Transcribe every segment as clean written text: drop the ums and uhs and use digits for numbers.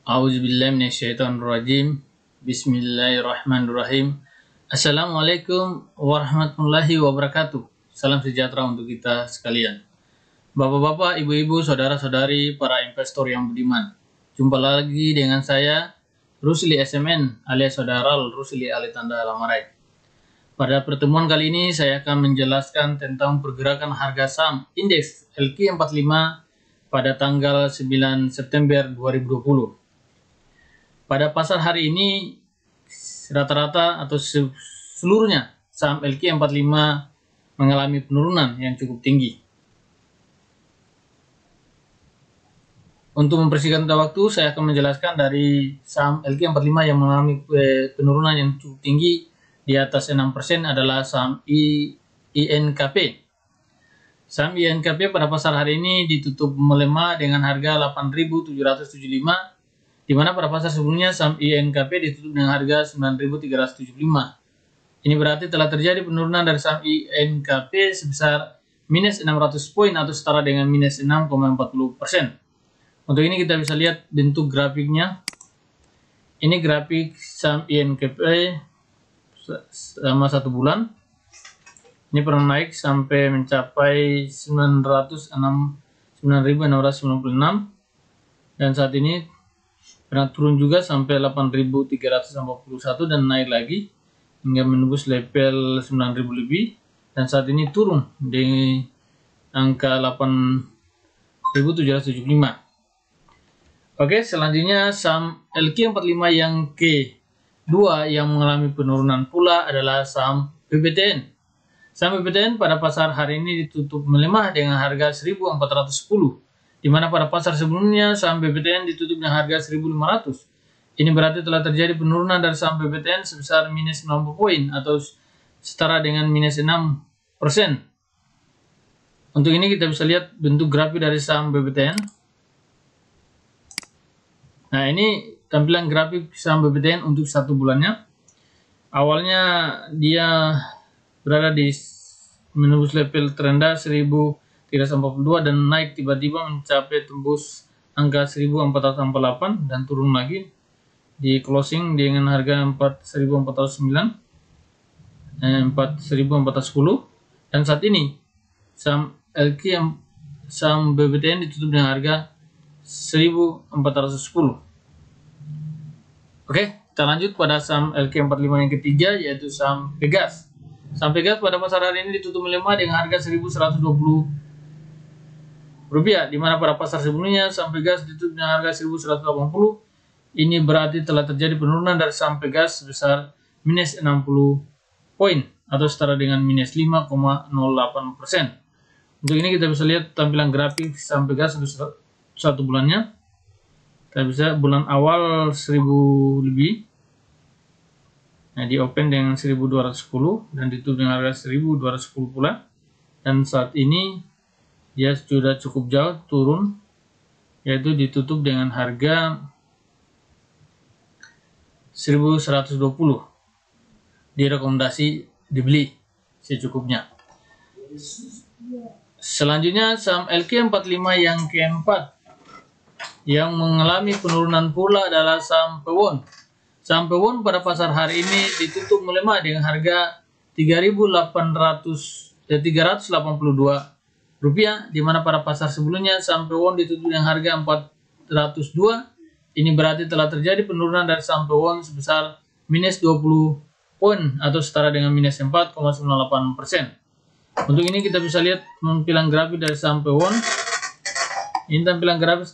A'udzubillahi minasyaitonirrajim. Bismillahirrahmanirrahim. Assalamualaikum warahmatullahi wabarakatuh. Salam sejahtera untuk kita sekalian. Bapak-bapak, ibu-ibu, saudara-saudari, para investor yang budiman. Jumpa lagi dengan saya, Rusli SMN alias Saudara Rusli Ali Tanda Lamarai. Pada pertemuan kali ini saya akan menjelaskan tentang pergerakan harga saham indeks LQ45 pada tanggal 9 September 2020. Pada pasar hari ini, rata-rata atau seluruhnya saham LQ45 mengalami penurunan yang cukup tinggi. Untuk mempersingkat waktu, saya akan menjelaskan dari saham LQ45 yang mengalami penurunan yang cukup tinggi di atas 6% adalah saham INKP. Saham INKP pada pasar hari ini ditutup melemah dengan harga 8.775, di mana pada pasar sebelumnya saham INKP ditutup dengan harga 9.375. Ini berarti telah terjadi penurunan dari saham INKP sebesar minus 600 poin atau setara dengan minus 6,40%. Untuk ini kita bisa lihat bentuk grafiknya. Ini grafik saham INKP selama 1 bulan. Ini pernah naik sampai mencapai 9.696 dan saat ini pernah turun juga sampai 8.381 dan naik lagi hingga menembus level 9.000 lebih, dan saat ini turun di angka 8.775. Oke, selanjutnya saham LQ45 yang kedua yang mengalami penurunan pula adalah saham PPTN. Saham PPTN pada pasar hari ini ditutup melemah dengan harga 1.410. Di mana pada pasar sebelumnya saham PPTN ditutup dengan harga 1.500. Ini berarti telah terjadi penurunan dari saham PPTN sebesar minus 90 poin atau setara dengan minus 6%. Untuk ini kita bisa lihat bentuk grafik dari saham PPTN. Nah, ini tampilan grafik saham PPTN untuk 1 bulannya. Awalnya dia berada di menembus level terendah 1.342 dan naik tiba-tiba mencapai tembus angka 1448 dan turun lagi di closing dengan harga 4.410 dan saat ini saham BBTN ditutup dengan harga 1.410. Oke, kita lanjut pada saham LQ45 yang ketiga, yaitu saham Pegas. Saham Pegas pada pasar hari ini ditutup melemah dengan harga 1.120 rupiah, di mana pada pasar sebelumnya saham Pegas ditutup dengan harga 1.180. Ini berarti telah terjadi penurunan dari saham Pegas sebesar minus 60 poin atau setara dengan minus 5,08%. Untuk ini kita bisa lihat tampilan grafik saham Pegas untuk 1 bulannya. Kita bisa bulan awal 1.000 lebih. Nah, di open dengan 1.210 dan ditutup dengan harga 1.210 pula. Dan saat ini dia sudah cukup jauh turun, yaitu ditutup dengan harga 1.120. Direkomendasi dibeli secukupnya. Selanjutnya saham LQ45 yang keempat yang mengalami penurunan pula adalah saham Pewon. Saham Pewon pada pasar hari ini ditutup melemah dengan harga 382 rupiah, di mana pada pasar sebelumnya saham Pewon ditutup dengan harga 402. Ini berarti telah terjadi penurunan dari saham Pewon sebesar minus 20 poin atau setara dengan minus 4,98%. Untuk ini kita bisa lihat tampilan grafik dari saham Pewon. Ini tampilan grafik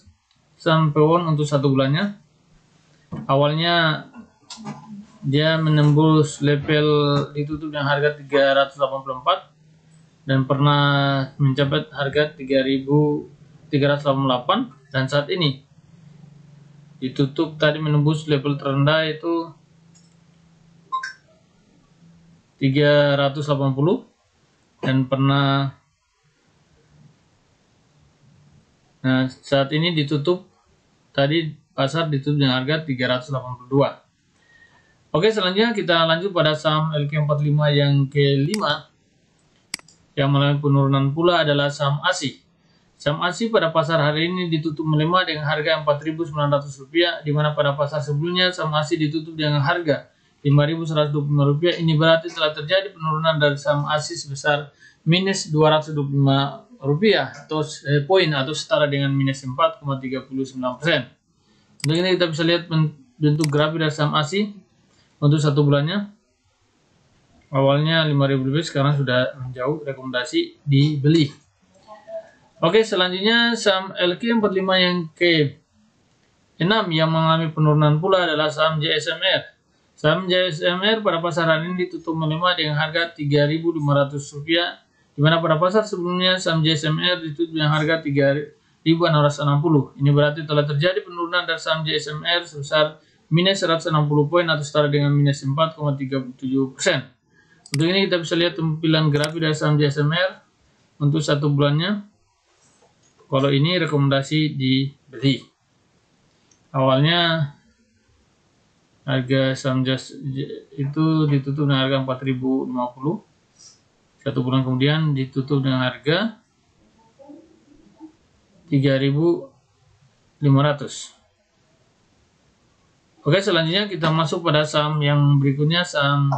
saham Pewon untuk 1 bulannya. Awalnya dia menembus level ditutup dengan harga 384 dan pernah mencapai harga 3.388, dan saat ini ditutup tadi menembus level terendah itu 380 dan pernah, nah saat ini ditutup tadi pasar ditutup dengan harga 382. Oke, selanjutnya kita lanjut pada saham LQ45 yang kelima yang mengalami penurunan pula adalah saham ASI. Saham ASI pada pasar hari ini ditutup melemah dengan harga Rp4.900, di mana pada pasar sebelumnya saham ASI ditutup dengan harga Rp5.125. Ini berarti telah terjadi penurunan dari saham ASI sebesar minus Rp225 atau poin atau setara dengan minus 4,39%. Untuk ini kita bisa lihat bentuk grafik dari saham ASI untuk 1 bulannya. Awalnya 5.000 lebih, sekarang sudah menjauh, rekomendasi dibeli. Oke, selanjutnya saham LQ45 yang ke-6 yang mengalami penurunan pula adalah saham JSMR. Saham JSMR pada pasar hari ini ditutup melemah dengan harga Rp3.500, di mana pada pasar sebelumnya saham JSMR ditutup dengan harga Rp3.660. Ini berarti telah terjadi penurunan dari saham JSMR sebesar minus 160 poin atau setara dengan minus 4,37%. Untuk ini kita bisa lihat tampilan grafik dari saham JSMR untuk 1 bulannya. Kalau ini rekomendasi dibeli. Awalnya harga saham JAS itu ditutup dengan harga Rp4.050. 1 bulan kemudian ditutup dengan harga Rp3.500. Oke, selanjutnya kita masuk pada saham yang berikutnya, saham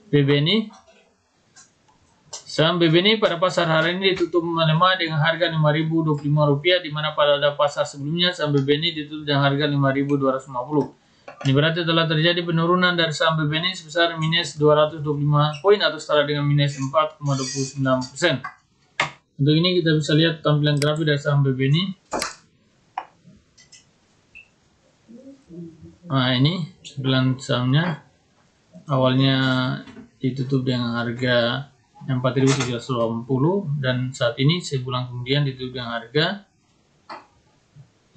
BBNI. Saham BBNI pada pasar hari ini ditutup melemah dengan harga Rp5.025, di mana pada pasar sebelumnya saham BBNI ditutup dengan harga Rp5.250. Ini berarti telah terjadi penurunan dari saham BBNI sebesar minus 225 poin atau setara dengan minus 4,29%. Untuk ini kita bisa lihat tampilan grafik dari saham BBNI. Nah, ini tampilan sahamnya. Awalnya ditutup dengan harga Rp4.780 dan saat ini sebulan kemudian ditutup dengan harga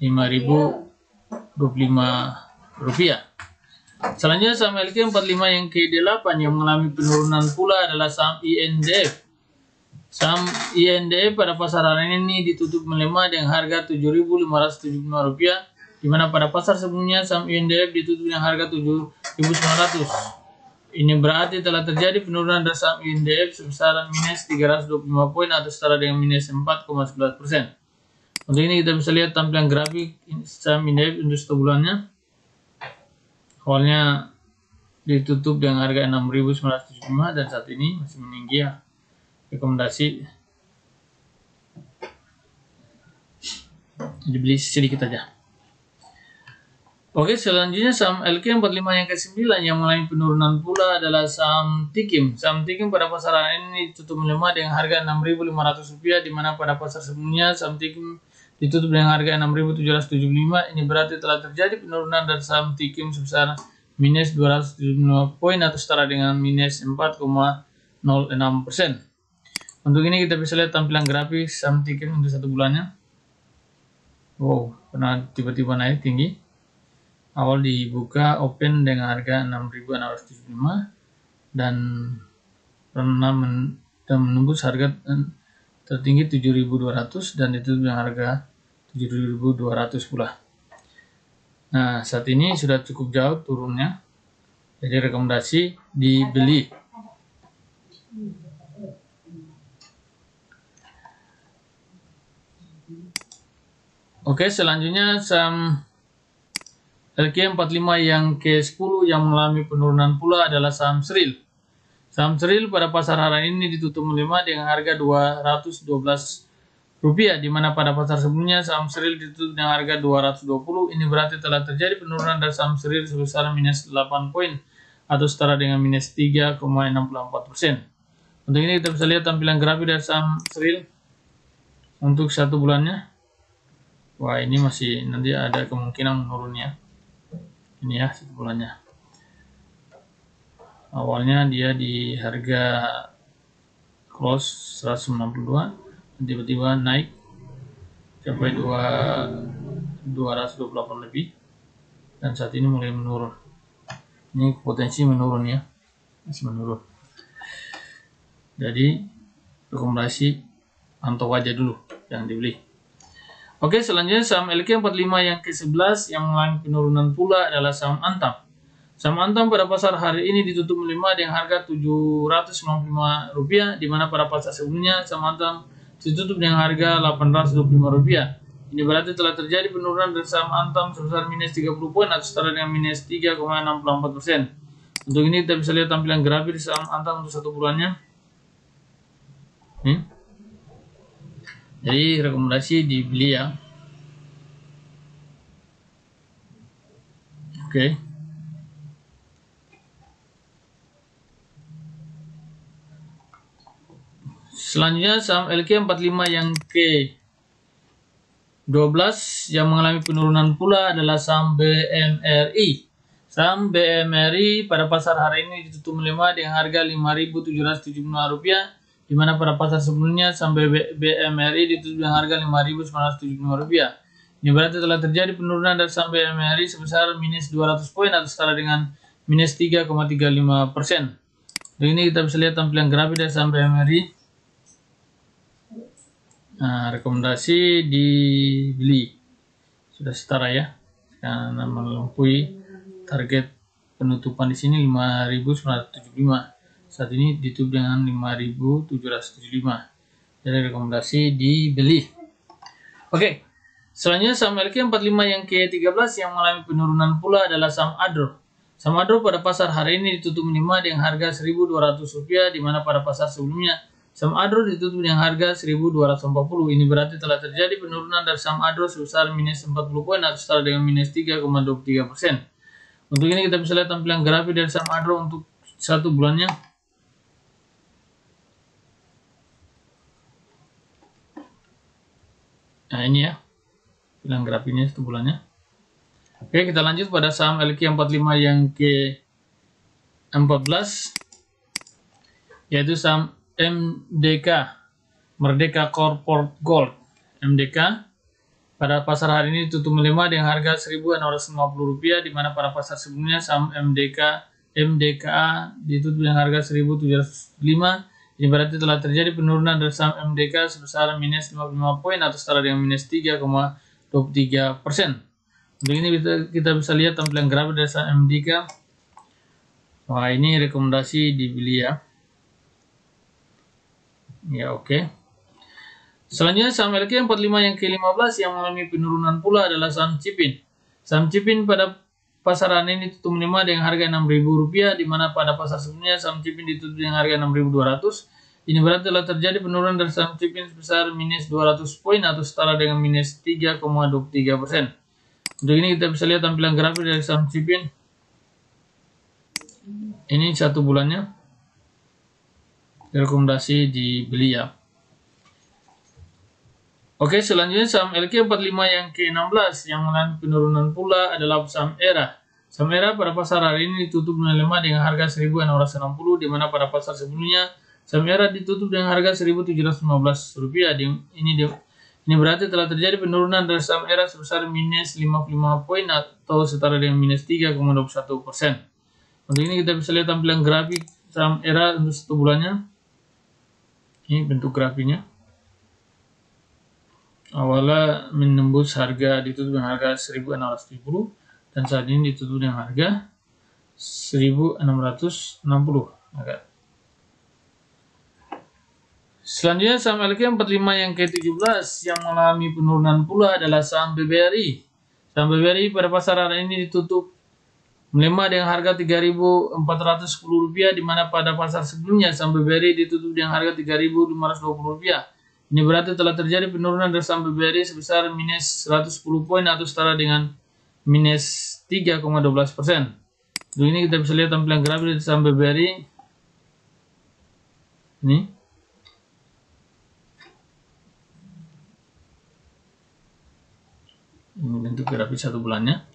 Rp5.025. Selanjutnya saham LQ45 yang ke-8 yang mengalami penurunan pula adalah saham INDF. Saham INDF pada pasar hari ini ditutup melemah dengan harga Rp7.575, di mana pada pasar sebelumnya saham INDF ditutup dengan harga Rp7.900. Ini berarti telah terjadi penurunan dari saham INDF sebesar minus 325 poin atau setara dengan minus 4,11%. Untuk ini kita bisa lihat tampilan grafik saham INDF untuk 1 bulannya. Awalnya ditutup dengan harga Rp6.975 dan saat ini masih meninggi ya. Rekomendasi dibeli sedikit aja. Oke, selanjutnya saham LQ45 yang ke-9 yang mengalami penurunan pula adalah saham Tikim. Saham Tikim pada pasar hari ini ditutup melemah dengan harga Rp6.500, di mana pada pasar sebelumnya saham Tikim ditutup dengan harga Rp6.775. Ini berarti telah terjadi penurunan dari saham Tikim sebesar minus 275 poin atau setara dengan minus 4,06%. Untuk ini kita bisa lihat tampilan grafis saham Tikim untuk 1 bulannya. Wow, pernah tiba-tiba naik tinggi. Awal dibuka open dengan harga Rp6.675 dan pernah menembus harga tertinggi Rp7.200 dan itu dengan harga Rp7.200 pula. Nah, saat ini sudah cukup jauh turunnya, jadi rekomendasi dibeli. Oke, selanjutnya saham LQ45 yang ke-10 yang mengalami penurunan pula adalah saham Sril. Saham Sril pada pasar hari ini ditutup melemah dengan harga Rp212, di mana pada pasar sebelumnya saham Sril ditutup dengan harga Rp220. Ini berarti telah terjadi penurunan dari saham Sril sebesar minus 8 poin atau setara dengan minus 3,64%. Untuk ini kita bisa lihat tampilan grafik dari saham Sril untuk 1 bulannya. Wah, ini masih nanti ada kemungkinan menurunnya. Ini ya 1 bulannya. Awalnya dia di harga close 192, tiba-tiba naik sampai 228 lebih dan saat ini mulai menurun. Ini potensi menurun ya, masih menurun. Jadi rekomendasi pantau aja dulu, jangan dibeli. Oke, selanjutnya saham LQ45 yang ke-11 yang mengalami penurunan pula adalah saham Antam. Saham Antam pada pasar hari ini ditutup melemah dengan harga Rp795, di mana pada pasar sebelumnya saham Antam ditutup dengan harga Rp825. Ini berarti telah terjadi penurunan dari saham Antam sebesar minus 30 poin atau setara dengan minus 3,64%. Untuk ini kita bisa lihat tampilan grafik di saham Antam untuk 1 bulannya. Jadi rekomendasi dibeli ya. Oke. Selanjutnya saham LQ45 yang ke-12 yang mengalami penurunan pula adalah saham BMRI. Saham BMRI pada pasar hari ini ditutup melemah dengan harga Rp5.775, di mana pada pasar sebelumnya saham BMRI ditutup dengan harga Rp5.975. Ini berarti telah terjadi penurunan dari saham BMRI sebesar minus 200 poin atau setara dengan minus 3,35%. Dan ini kita bisa lihat tampilan grafik dari saham BMRI. Nah, rekomendasi dibeli. Sudah setara ya, karena melampaui target penutupan di sini 5.975. Saat ini ditutup dengan 5.775. Jadi rekomendasi dibeli. Oke. Selanjutnya saham LQ45 yang ke-13 yang mengalami penurunan pula adalah saham Adro. Saham Adro pada pasar hari ini ditutup melemah dengan harga Rp1.200, di mana pada pasar sebelumnya saham Adro ditutup dengan harga 1.240. Ini berarti telah terjadi penurunan dari saham Adro sebesar minus 40 poin atau setara dengan minus 3,23%. Untuk ini kita bisa lihat tampilan grafik dari saham Adro untuk 1 bulannya. Nah ini ya, tampilan grafiknya 1 bulannya. Oke, kita lanjut pada saham LQ45 yang ke-14, yaitu saham MDK, Merdeka Corporate Gold. MDK pada pasar hari ini tutup melemah dengan harga Rp1.650, di mana pada pasar sebelumnya saham MDKA ditutup dengan harga Rp1.705. Ini berarti telah terjadi penurunan dari saham MDK sebesar minus 55 poin atau setara dengan minus 3,23%. Untuk ini kita bisa lihat tampilan grafik dari saham MDK. Wah, ini rekomendasi dibeli ya. Ya, oke. Selanjutnya saham LQ45 yang ke-15 yang mengalami penurunan pula adalah saham Cipin. Saham Cipin pada pasar hari ini tutup melemah dengan harga Rp6.000, di mana pada pasar sebelumnya saham Cipin ditutup dengan harga Rp6.200. Ini berarti telah terjadi penurunan dari saham Cipin sebesar minus 200 poin atau setara dengan minus 3,23%. Untuk ini kita bisa lihat tampilan grafik dari saham Cipin. Ini 1 bulannya. Rekomendasi dibeli ya. Oke, selanjutnya saham LQ45 yang ke-16 yang mengalami penurunan pula adalah saham ERA. Saham ERA pada pasar hari ini ditutup melemah dengan harga Rp1.660, di mana pada pasar sebelumnya saham ERA ditutup dengan harga Rp1.715. Ini berarti telah terjadi penurunan dari saham ERA sebesar minus 55 poin atau setara dengan minus 3,21%. Untuk ini kita bisa lihat tampilan grafik saham ERA untuk 1 bulannya. Ini bentuk grafiknya. Awalnya menembus harga ditutup dengan harga Rp1.670 dan saat ini ditutup dengan harga Rp1.660. Selanjutnya saham LQ45 yang ke-17 yang mengalami penurunan pula adalah saham BBRI. Saham BBRI pada pasar hari ini ditutup melemah dengan harga Rp3.410, di mana pada pasar sebelumnya saham BBRI ditutup dengan harga Rp3.520. Ini berarti telah terjadi penurunan dari saham BBRI sebesar minus 110 poin atau setara dengan minus 3,12%. Untuk ini kita bisa lihat tampilan grafik dari saham BBRI. Ini bentuk grafik 1 bulannya.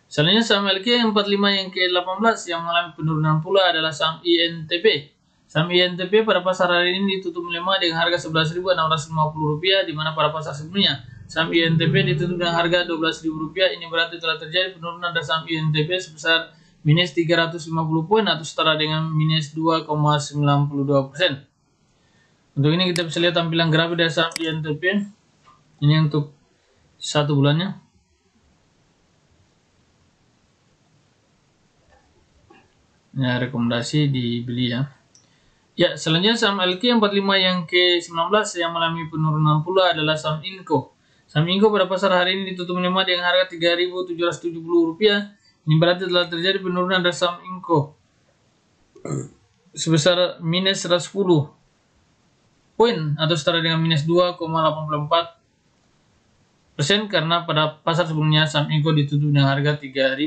Selanjutnya saham LQ45 yang ke-18 yang mengalami penurunan pula adalah saham INTP. Saham INTP pada pasar hari ini ditutup melemah dengan harga Rp11.650, di mana pada pasar sebelumnya saham INTP ditutup dengan harga Rp12.000. Ini berarti telah terjadi penurunan dari saham INTP sebesar minus 350 poin atau setara dengan minus 2,92%. Untuk ini kita bisa lihat tampilan grafik dari saham INTP. Ini untuk 1 bulannya. Ya, rekomendasi dibeli ya. Ya, selanjutnya saham LQ45 yang ke-19 yang mengalami penurunan pula adalah saham Inco. Saham Inco pada pasar hari ini ditutup melemah dengan harga Rp3.770. Ini berarti telah terjadi penurunan dari saham Inco sebesar minus 110 poin atau setara dengan minus 2,84% karena pada pasar sebelumnya saham Inco ditutup dengan harga Rp3.880.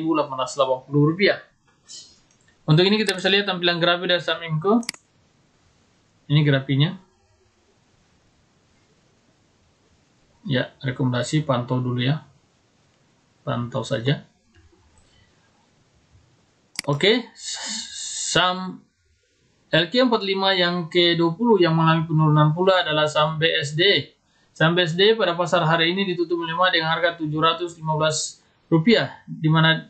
Untuk ini kita bisa lihat tampilan grafik dari saham Inco. Ini grafiknya. Ya, rekomendasi pantau dulu ya. Pantau saja. Oke, saham LQ45 yang ke-20 yang mengalami penurunan pula adalah saham BSD. Saham BSD pada pasar hari ini ditutup melemah dengan harga Rp715, di mana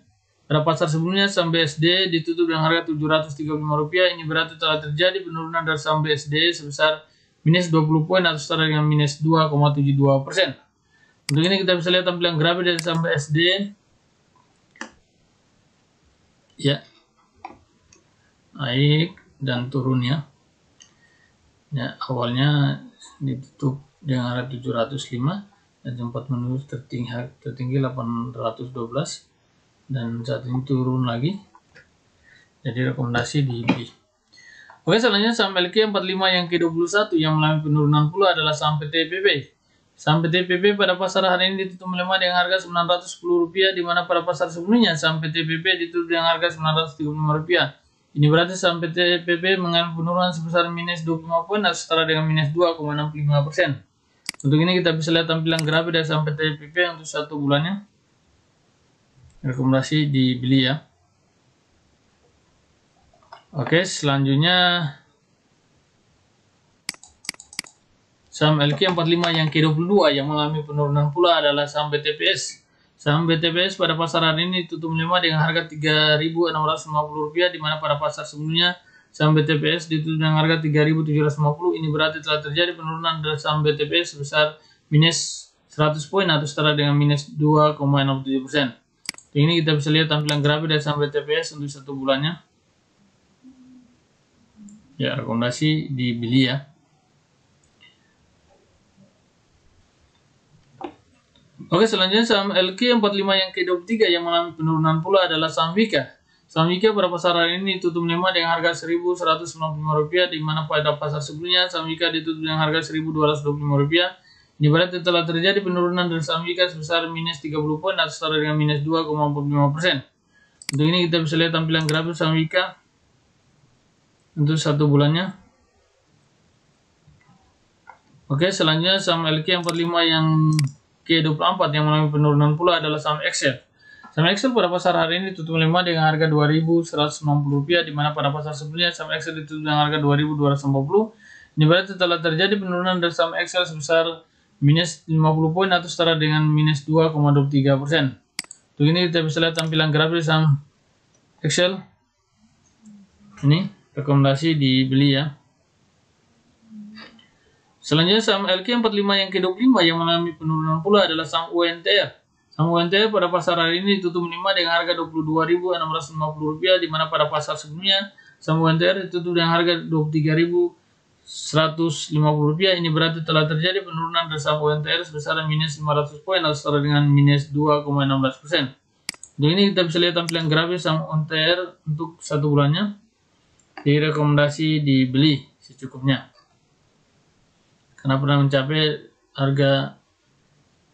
pada pasar sebelumnya saham BSD ditutup dengan harga Rp735. Ini berarti telah terjadi penurunan dari saham BSD sebesar minus 20 poin atau setara dengan minus 2,72%. Untuk ini kita bisa lihat tampilan grafik dari saham BSD. Ya, naik dan turun ya. Ya, awalnya ditutup dengan harga 705 dan sempat menuju tertinggi 812 dan saat ini turun lagi. Jadi rekomendasi dibeli. Oke, selanjutnya saham LQ45 yang ke-21 yang mengalami penurunan pula adalah saham PTPP. Saham PTPP pada pasar hari ini ditutup melemah dengan harga Rp910, di mana pada pasar sebelumnya saham PTPP ditutup dengan harga Rp935. Ini berarti saham PTPP mengalami penurunan sebesar minus 25 poin atau setara dengan minus 2,65%. Untuk ini kita bisa lihat tampilan grafik dari saham PTPP untuk 1 bulannya. Rekomendasi dibeli ya. Oke, selanjutnya saham LQ45 yang ke-22 yang mengalami penurunan pula adalah saham BTPS. Saham BTPS pada pasar hari ini tutup melemah dengan harga Rp3.650, di mana pada pasar sebelumnya saham BTPS ditutup dengan harga Rp3.750. Ini berarti telah terjadi penurunan dari saham BTPS sebesar minus 100 poin atau setara dengan minus 2,67%. Ini kita bisa lihat tampilan grafik dari saham BTPS untuk 1 bulannya. Ya, rekomendasi dibeli ya. Oke, selanjutnya saham LQ45 yang ke-23 yang mengalami penurunan pula adalah saham Wika. Saham Wika pada pasar hari ini tutup melemah dengan harga Rp1.195, di mana pada pasar sebelumnya saham Wika ditutup dengan harga Rp1.225. Ini berarti telah terjadi penurunan dari saham Wika sebesar minus 30 poin atau setara dengan minus 2,45%. Untuk ini kita bisa lihat tampilan grafik saham Wika untuk 1 bulannya. Oke, selanjutnya saham LQ45 yang ke-24 yang mengalami penurunan pula adalah saham Excel. Saham Excel pada pasar hari ini tutup melemah dengan harga Rp2.190, di mana pada pasar sebelumnya saham Excel ditutup dengan harga Rp2.240. Ini berarti telah terjadi penurunan dari saham Excel sebesar minus 50 poin atau setara dengan minus 2,23%. Untuk ini kita bisa lihat tampilan grafis saham Excel. Ini rekomendasi dibeli ya. Selanjutnya saham LQ45 yang ke-25 yang mengalami penurunan pula adalah saham UNTR. Saham UNTR pada pasar hari ini tutup melemah dengan harga Rp22.650, di mana pada pasar sebelumnya saham UNTR ditutup dengan harga Rp23.150. Ini berarti telah terjadi penurunan dari saham UNTR sebesar minus 500 poin atau setara dengan minus 2,16%. Untuk ini kita bisa lihat tampilan grafis saham UNTR untuk 1 bulannya. Direkomendasi dibeli secukupnya karena pernah mencapai harga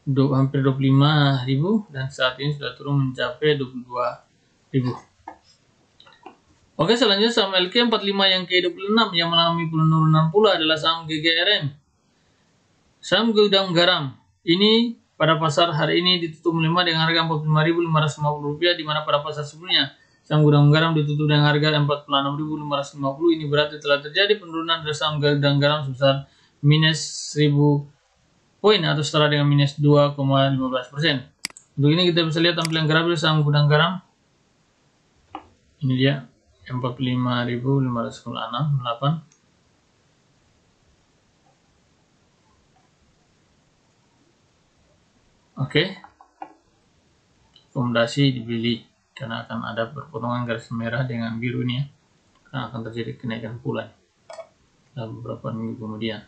hampir 25.000 dan saat ini sudah turun mencapai 22.000. Oke, selanjutnya saham LQ45 yang ke-26 yang mengalami penurunan pula adalah saham GGRM. Saham gudang garam ini pada pasar hari ini ditutup melemah dengan harga Rp45.550, di mana pada pasar sebelumnya saham gudang garam ditutup dengan harga Rp46.550. Ini berarti telah terjadi penurunan dari saham gudang garam sebesar minus 1000 poin atau setara dengan minus 2,15%. Untuk ini kita bisa lihat tampilan grafis saham gudang garam. Ini dia Rp45.568. Oke, rekomendasi dibeli karena akan ada perpotongan garis merah dengan biru ini ya, karena akan terjadi kenaikan pula. dalam beberapa minggu kemudian.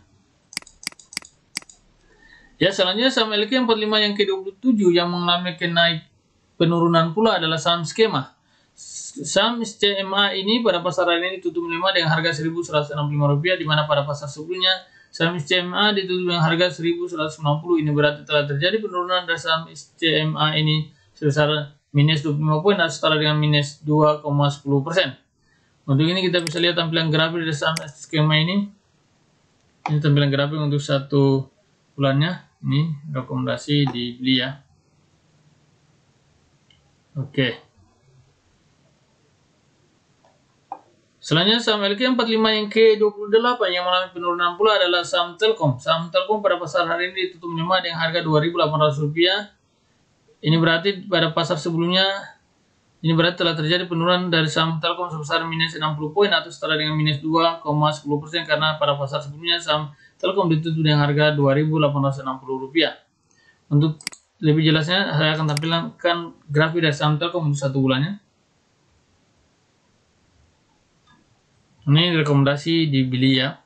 Ya, selanjutnya saham LQ45 yang ke-27 yang mengalami penurunan pula adalah saham skema. Saham SCMA ini pada pasar hari ini tutup melemah dengan harga Rp1.165, di mana pada pasar sebelumnya saham SCMA ditutup dengan harga 1.190. Ini berarti telah terjadi penurunan dari saham SCMA ini sebesar minus 25 poin atau setara dengan minus 2,10%. Untuk ini kita bisa lihat tampilan grafik dari saham skema ini. Ini tampilan grafik untuk 1 bulannya. Ini rekomendasi dibeli ya. Oke. Selanjutnya saham LQ45 yang ke-28 yang mengalami penurunan pula adalah saham Telkom. Saham Telkom pada pasar hari ini ditutup melemah dengan harga Rp2.800. Ini berarti pada pasar sebelumnya telah terjadi penurunan dari saham Telkom sebesar minus 60 poin atau setara dengan minus 2,10%, karena pada pasar sebelumnya saham Telkom ditutup dengan harga Rp2.860. Untuk lebih jelasnya saya akan tampilkan grafik dari saham Telkom untuk 1 bulannya. Ini rekomendasi dibeli ya.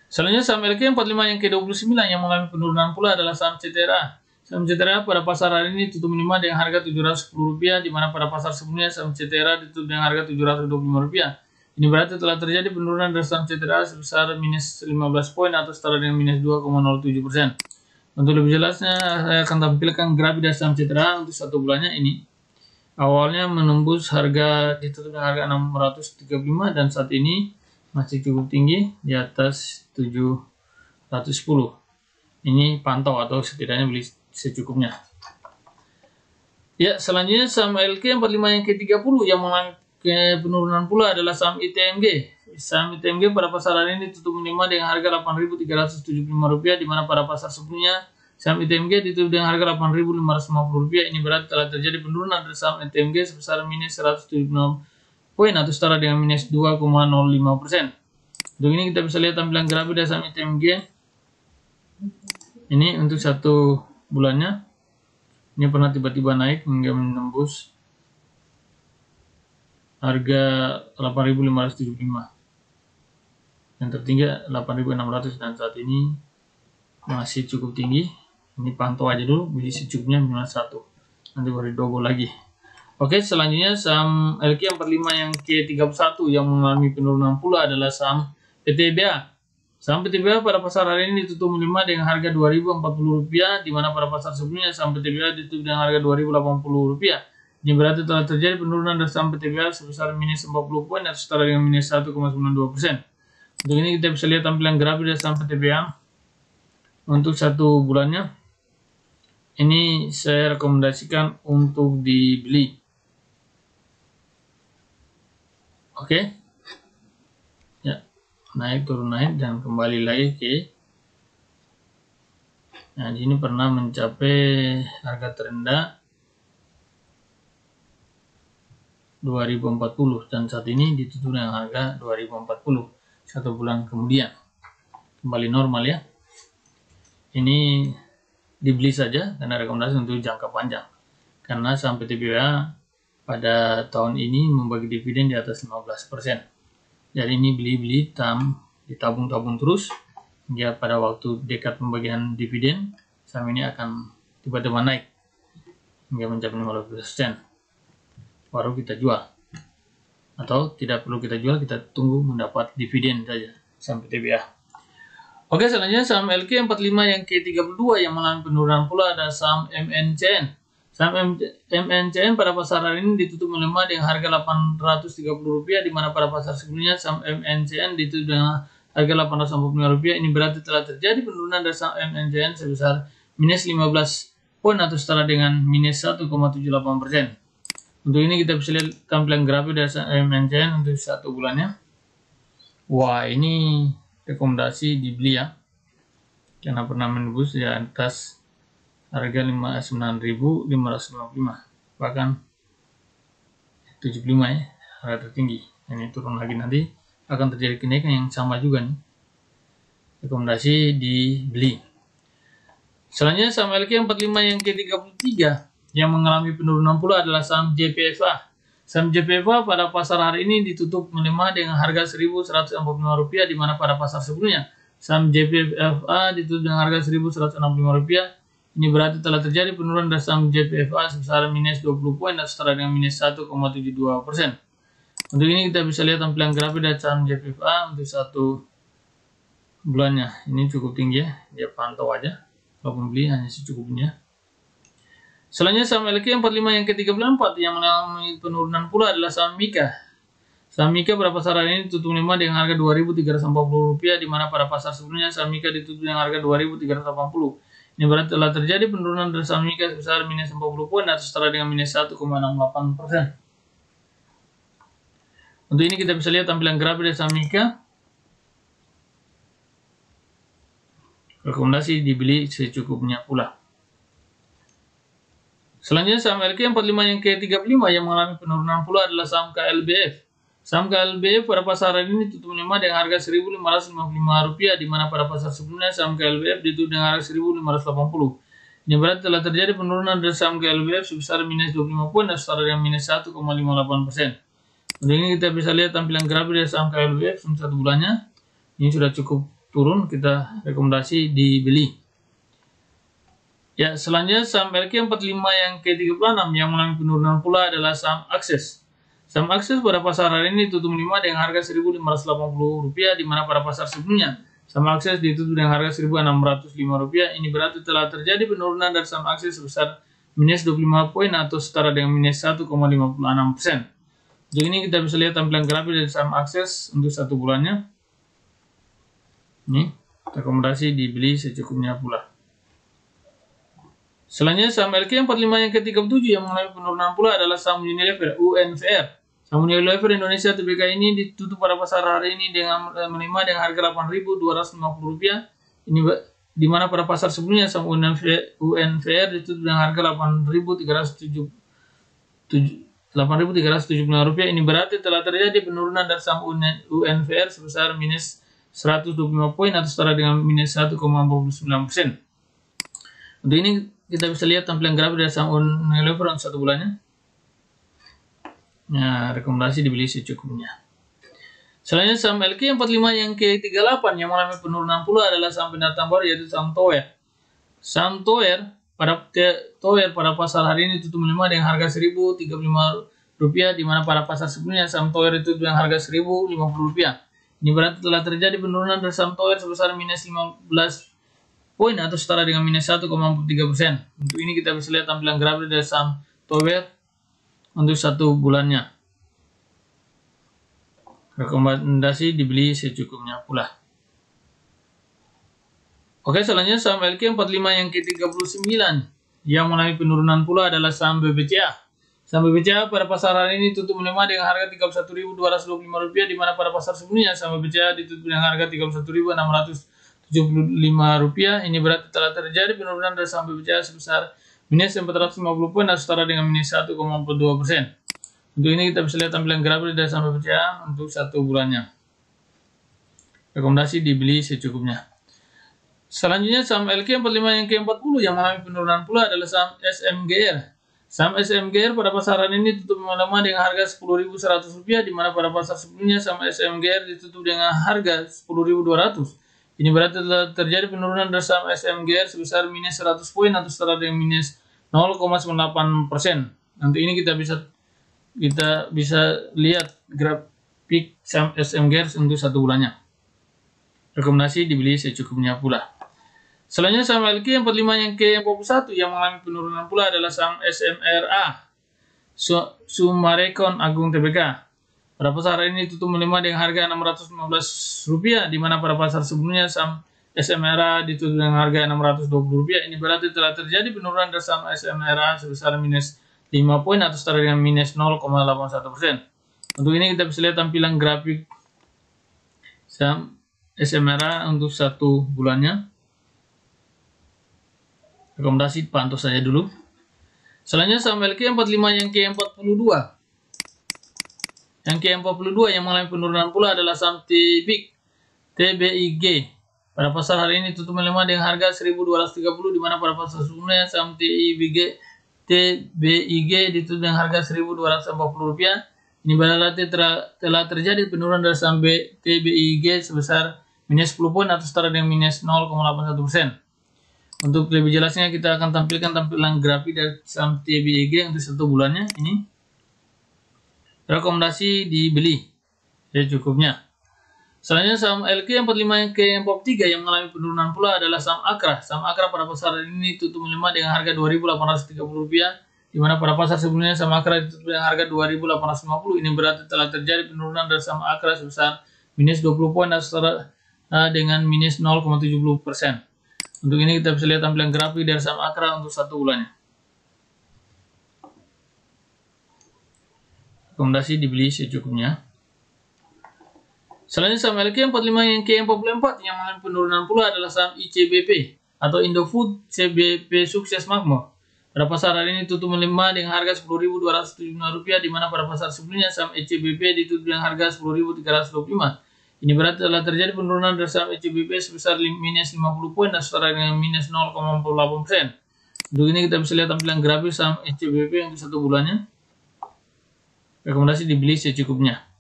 Selanjutnya saham LQ45 yang ke-29 yang mengalami penurunan pula adalah saham CTRA. Saham CTRA pada pasar hari ini tutup melemah dengan harga Rp710, di mana pada pasar sebelumnya saham CTRA ditutup dengan harga Rp725. Ini berarti telah terjadi penurunan dari saham CTRA sebesar minus 15 poin atau setara dengan minus 2,07%. Untuk lebih jelasnya saya akan tampilkan grafik dari saham CTRA untuk 1 bulannya ini. Awalnya menembus harga ditutup dengan harga 635 dan saat ini masih cukup tinggi di atas 710. Ini pantau atau setidaknya beli secukupnya. Ya, selanjutnya saham LQ45 yang ke-30 yang mengalami penurunan pula adalah saham ITMG. Saham ITMG pada pasar hari ini tutup melemah dengan harga Rp8.375, di mana pada pasar sebelumnya saham ITMG ditutup dengan harga Rp8.550. Ini berarti telah terjadi penurunan dari saham ITMG sebesar minus 176 poin atau setara dengan minus 2,05%. Untuk ini kita bisa lihat tampilan grafik dari saham ITMG. Ini untuk 1 bulannya. Ini pernah tiba-tiba naik hingga menembus harga 8.575. Yang tertinggi 8.600 dan saat ini masih cukup tinggi. Ini pantau aja dulu, beli secukupnya minimal 1. Nanti baru double lagi. Oke, selanjutnya saham LQ45 yang ke-31 yang mengalami penurunan pula adalah saham PTBA. Saham PTBA pada pasar hari ini ditutup melemah dengan harga Rp2.040, di mana pada pasar sebelumnya saham PTBA ditutup dengan harga Rp2.080. Ini berarti telah terjadi penurunan dari saham PTBA sebesar minus 40 poin atau setara dengan minus 1,92%. Untuk ini kita bisa lihat tampilan grafik dari saham PTBA untuk 1 bulannya. Ini saya rekomendasikan untuk dibeli. Oke. Ya, naik turun naik dan kembali lagi ke. Nah, di sini pernah mencapai harga terendah 2040 dan saat ini ditutup dengan harga 2040. 1 bulan kemudian kembali normal ya. Ini dibeli saja karena rekomendasi untuk jangka panjang, karena saham PTBA pada tahun ini membagi dividen di atas 15%. Jadi ini beli-beli ditabung-tabung terus hingga pada waktu dekat pembagian dividen saham ini akan tiba-tiba naik hingga mencapai 15%. Baru kita jual, atau tidak perlu kita jual, kita tunggu mendapat dividen saja saham PTBA. Oke, selanjutnya saham LQ45 yang ke-32 yang mengalami penurunan pula ada saham MNCN. Saham MNCN pada pasar hari ini ditutup melemah dengan harga Rp830, di mana pada pasar sebelumnya saham MNCN ditutup dengan harga Rp845. Ini berarti telah terjadi penurunan dari saham MNCN sebesar minus 15 poin atau setara dengan minus 1,78%. Untuk ini kita bisa lihat tampilan grafik dari MNCN untuk 1 bulannya. Wah, ini rekomendasi dibeli ya, karena pernah menembus di atas harga 9.555, bahkan 75 ya, harga tertinggi. Ini turun lagi, nanti akan terjadi kenaikan yang sama juga nih. Rekomendasi dibeli. Selanjutnya saham LQ45 yang ke-33 yang mengalami penurunan pula adalah saham JPFA. Saham JPFA pada pasar hari ini ditutup melemah dengan harga Rp1.145, di mana pada pasar sebelumnya saham JPFA ditutup dengan harga Rp1.165. Ini berarti telah terjadi penurunan dari saham JPFA sebesar minus 20 poin dan setara dengan minus 1,72%. Untuk ini kita bisa lihat tampilan grafik dari saham JPFA untuk satu bulannya. Ini cukup tinggi ya, dia pantau aja. Kalau pembeli hanya secukupnya. Selanjutnya saham LQ45 yang ke-34 yang mengalami penurunan pula adalah saham Mika. Saham Mika pada pasar hari ini ditutup melemah dengan harga Rp2.340, di mana pada pasar sebelumnya saham Mika ditutup dengan harga Rp2.380. Ini berarti telah terjadi penurunan dari saham Mika sebesar minus 40 poin atau setara dengan minus 1,68%. Untuk ini kita bisa lihat tampilan grafik dari saham Mika. Rekomendasi dibeli secukupnya pula. Selanjutnya saham LQ45 yang ke-35 yang mengalami penurunan pula adalah saham KLBF. Saham KLBF pada pasar hari ini tutup melemah dengan harga Rp1.555, di mana pada pasar sebelumnya saham KLBF ditutup dengan harga Rp1.580. Ini berarti telah terjadi penurunan dari saham KLBF sebesar minus 25 poin dan setara dengan minus 1,58%. Untuk ini kita bisa lihat tampilan grafik dari saham KLBF untuk satu bulannya. Ini sudah cukup turun, kita rekomendasi dibeli. Ya, selanjutnya saham LQ45 yang ke-36 yang mengalami penurunan pula adalah saham Akses. Saham Akses pada pasar hari ini tutup melemah dengan harga Rp1.580, di mana pada pasar sebelumnya saham Akses ditutup dengan harga Rp1.605. Ini berarti telah terjadi penurunan dari saham Akses sebesar minus 25 poin atau setara dengan minus 1,56%. Jadi ini kita bisa lihat tampilan grafik dari saham Akses untuk satu bulannya. Ini rekomendasi dibeli secukupnya pula. Selanjutnya saham LQ45 yang ke-37 yang mengalami penurunan pula adalah saham Unilever UNVR. Saham Unilever Indonesia Tbk ini ditutup pada pasar hari ini dengan melemah dengan harga Rp8.250. Ini di mana pada pasar sebelumnya saham UNVR ditutup dengan harga Rp8.375. Ini berarti telah terjadi penurunan dari saham UNVR sebesar minus 125 poin atau setara dengan minus 1,49%. Untuk ini kita bisa lihat tampilan grafik dari saham Unilever untuk satu bulannya. Nah, rekomendasi dibeli secukupnya. Selanjutnya saham LQ45 yang ke-38 yang mengalami penurunan pula adalah saham pendatang baru, yaitu saham Tower. Saham Tower pada pasar hari ini tutup melemah dengan harga Rp1.035, di mana pada pasar sebelumnya saham Tower itu dengan harga Rp1.050. Ini berarti telah terjadi penurunan dari saham Tower sebesar minus 15 poin atau setara dengan minus 1,3%. Untuk ini kita bisa lihat tampilan grafik dari saham Tower untuk satu bulannya. Rekomendasi dibeli secukupnya pula. Oke, selanjutnya saham LQ45 yang ke-39 yang mengalami penurunan pula adalah saham BBCA. Saham BBCA pada pasar hari ini tutup melemah dengan harga Rp31.225, di mana pada pasar sebelumnya saham BBCA ditutup dengan harga Rp31.675. Ini berarti telah terjadi penurunan dari saham BBCA sebesar minus 450 poin dan setara dengan minus 1,42%. Untuk ini kita bisa lihat tampilan grafik dari saham BBCA untuk satu bulannya. Rekomendasi dibeli secukupnya. Selanjutnya saham LQ45 yang ke-40 yang mengalami penurunan pula adalah saham SMGR. Saham SMGR pada pasar hari ini tutup melemah dengan harga Rp10.100, di mana pada pasar sebelumnya saham SMGR ditutup dengan harga Rp10.200. Ini berarti telah terjadi penurunan dari saham SMGR sebesar minus 100 poin atau setara dengan minus 0,98%. Nanti ini kita bisa lihat grafik saham SMGR untuk satu bulannya. Rekomendasi dibeli secukupnya pula. Selanjutnya saham LQ45 yang ke-41 yang mengalami penurunan pula adalah saham SMRA Sumarekon Agung Tbk. Pada pasar hari ini tutup melemah dengan harga Rp615, di mana pada pasar sebelumnya saham SMRA ditutup dengan harga Rp620. Ini berarti telah terjadi penurunan dari saham SMRA sebesar minus 5 poin atau setara dengan minus 0,81%. Untuk ini kita bisa lihat tampilan grafik saham SMRA untuk satu bulannya. Rekomendasi pantau saja dulu. Selanjutnya saham LQ45 yang ke-42. Yang ke-42 yang mengalami penurunan pula adalah saham TBIG. Pada pasar hari ini tutup melemah dengan harga Rp1.230, di mana pada pasar sebelumnya saham TBIG TBIG ditutup dengan harga Rp1.240. Ini berarti telah terjadi penurunan dari saham TBIG sebesar minus 10 poin atau setara dengan minus 0,81%. Untuk lebih jelasnya kita akan tampilkan tampilan grafik dari saham TBIG untuk 1 bulannya. Ini rekomendasi dibeli secukupnya. Selanjutnya saham LQ45 KM-POP3 yang mengalami penurunan pula adalah saham Akra. Saham Akra pada pasar ini tutup melemah dengan harga Rp2.830, di mana pada pasar sebelumnya saham Akra ditutup dengan harga Rp2.850. Ini berarti telah terjadi penurunan dari saham Akra sebesar minus 20 poin atau setara dengan minus 0,70%. Untuk ini kita bisa lihat tampilan grafik dari saham Akra untuk 1 bulannya. Rekomendasi dibeli secukupnya. Selanjutnya saham LQ45 yang KM44 yang mengalami penurunan pula adalah saham ICBP atau Indofood CBP Sukses Makmur. Pada pasar hari ini tutup melemah dengan harga Rp10.275, di mana pada pasar sebelumnya saham ICBP ditutup dengan harga Rp10.325. Ini berarti telah terjadi penurunan dari saham ICBP sebesar minus 50 poin dan setara dengan minus 0,48%. Untuk ini kita bisa lihat tampilan grafis saham ICBP untuk 1 bulannya. Rekomendasi dibeli secukupnya.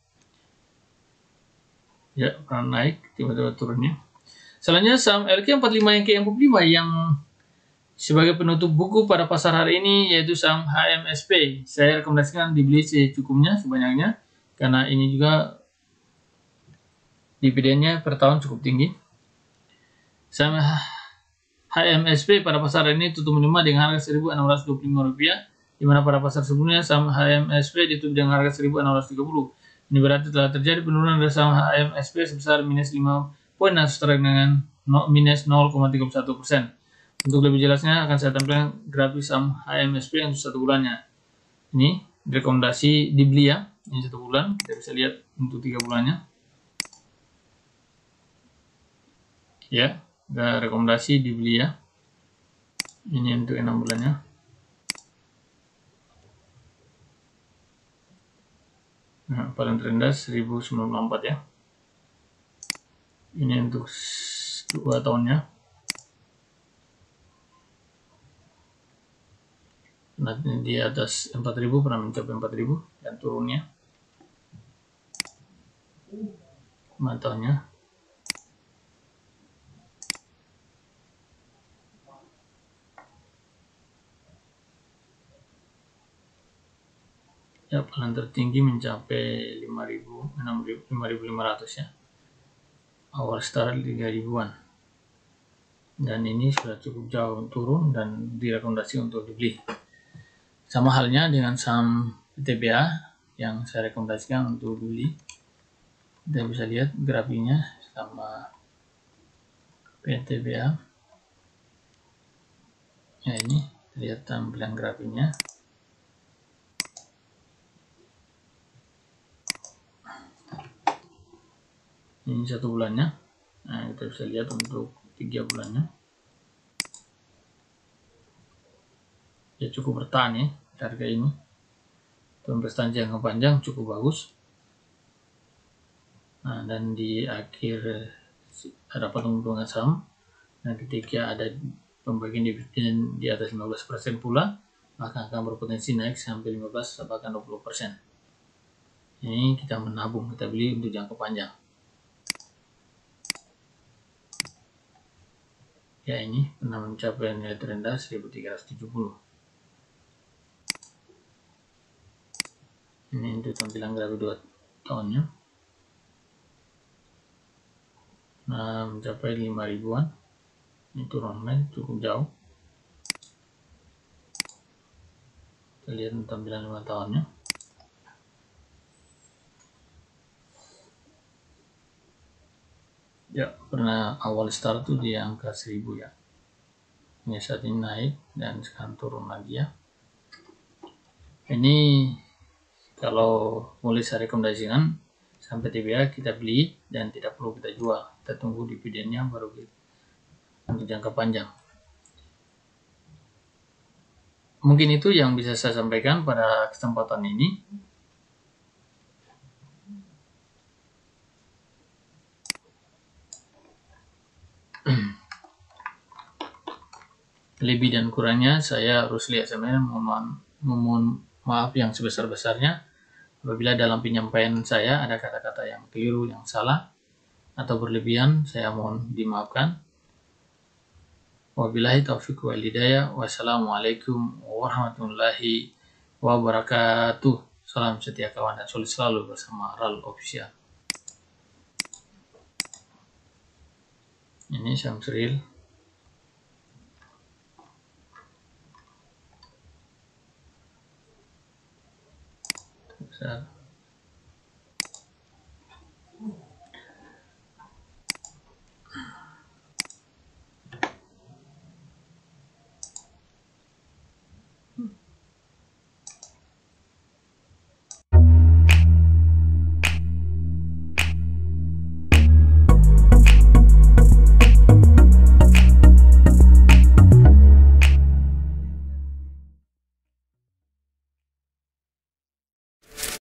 Ya, pernah naik, tiba-tiba turunnya. Selanjutnya saham LQ45 yang KM45 yang sebagai penutup buku pada pasar hari ini yaitu saham HMSP. Saya rekomendasikan dibeli secukupnya, sebanyaknya, karena ini juga dividennya per tahun cukup tinggi. Saham HMSP pada pasar hari ini tutup melemah dengan harga Rp1.625, di mana pada pasar sebelumnya saham HMSP ditutup dengan harga Rp1.630. Ini berarti telah terjadi penurunan dari saham HMSP sebesar minus 5 poin atau setara dengan minus 0,31%. Untuk lebih jelasnya akan saya tampilkan grafik saham HMSP untuk 1 bulannya. Ini rekomendasi dibeli ya. Ini 1 bulan, kita bisa lihat untuk 3 bulannya. Ya, ada rekomendasi dibeli ya. Ini untuk 6 bulannya. Nah, paling terendah 1094 ya. Ini untuk 2 tahunnya. Nanti di atas 4.000, pernah mencapai 4.000 dan turunnya. 5 tahunnya. Ya, paling tertinggi mencapai 5.500 ya. Awal start 3.000-an. Dan ini sudah cukup jauh turun dan direkomendasi untuk dibeli. Sama halnya dengan saham PTBA yang saya rekomendasikan untuk dibeli. Kita bisa lihat grafiknya sama PTBA. Ya, ini lihat tampilan grafiknya. Ini 1 bulannya. Nah, kita bisa lihat untuk 3 bulannya. Ya, cukup bertahan ya harga ini. Untuk bertahan jangka panjang cukup bagus. Nah, dan di akhir dapat menguntungkan saham. Dan ketika ada pembagian dividen di atas 15% pula, maka akan berpotensi naik sampai 15 bahkan 20%. Ini kita menabung, kita beli untuk jangka panjang. Ya, ini pernah mencapai nilai terendah 1370. Ini untuk tampilan grafik 2 tahunnya. Nah, mencapai 5.000-an. Ini turun cukup jauh. Kita lihat tampilan 5 tahunnya. Ya, pernah awal start tuh di angka 1.000 ya. Ini saat ini naik dan sekarang turun lagi ya. Ini kalau mulai saya rekomendasikan sampai TBA kita beli dan tidak perlu kita jual. Kita tunggu dividennya baru kita untuk jangka panjang. Mungkin itu yang bisa saya sampaikan pada kesempatan ini. Lebih dan kurangnya saya Rusli SMN mohon maaf yang sebesar-besarnya apabila dalam penyampaian saya ada kata-kata yang keliru, yang salah atau berlebihan, saya mohon dimaafkan. Wabillahi taufiq wal hidayah. Wassalamualaikum warahmatullahi wabarakatuh. Salam setia kawan dan solid selalu bersama RAL Official. Ini Syamsril. Besar.